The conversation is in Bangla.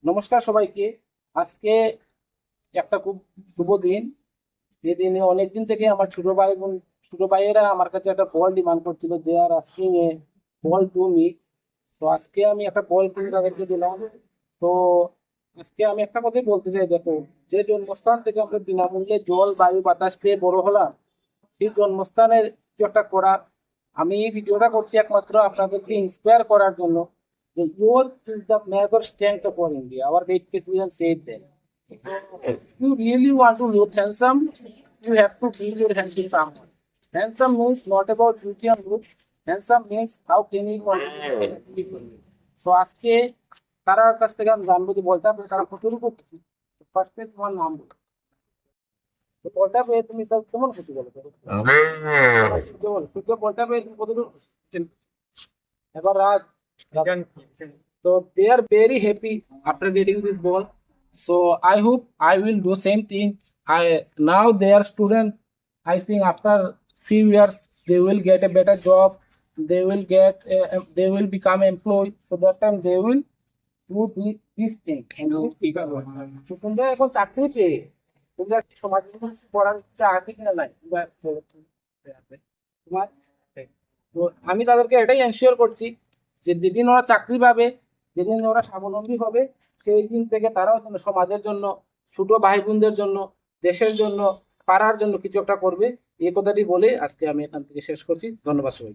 নমস্কার সবাইকে। আজকে একটা খুব শুভ দিন। যে দিনে অনেকদিন থেকে আমার ছোট ভাইয়েরা আমার কাছে একটা বল ডিমান্ড করছিল, they are asking a ball to me. তো আজকে আমি একটা বল কিনে তাদেরকে দিলাম। তো আজকে আমি একটা কথাই বলতে চাই, দেখো, যে জন্মস্থান থেকে আমরা বিনামূল্যে জল বায়ু বাতাস পেয়ে বড় হলাম, সেই জন্মস্থানের কিছু একটা করার। আমি এই ভিডিওটা করছি একমাত্র আপনাদেরকে ইন্সপায়ার করার জন্য, যে youth is the major strength of our India. Our great president said that. So, if you really want to look handsome, you have to build your hand to someone. Handsome means not about beauty and look. Handsome means how can you want people. So আজকে তার কাছ থেকে আমি জানবো যে বলতে হবে তারা কতটুকু ফার্স্টে তোমার নাম বলো। তো বলটা পেয়ে তুমি তার কেমন খুশি বলো তো? কেমন তুই বলটা পেয়ে তুমি কতটুকু খুশি? এবার রাজ, so they are very happy after getting this ball. So I hope I will do same thing. I now they are student. I think after few years they will get a better job. They will become employed. So that time they will do this thing. তো তোমরা এখন চাকরি পেয়ে তোমরা সমাজে কিছু করার ইচ্ছা আছে কিনা নাই তোমরা বলো তো। তোমার তো আমি তাদেরকে এটাই এনশিওর করছি যে যেদিন ওরা চাকরি পাবে, যেদিন ওরা স্বাবলম্বী হবে, সেই দিন থেকে তারাও যেন সমাজের জন্য, ছোট ভাই বোনদের জন্য, দেশের জন্য, পাড়ার জন্য কিছু একটা করবে। এই কথাটি বলে আজকে আমি এখান থেকে শেষ করছি। ধন্যবাদ সবাই।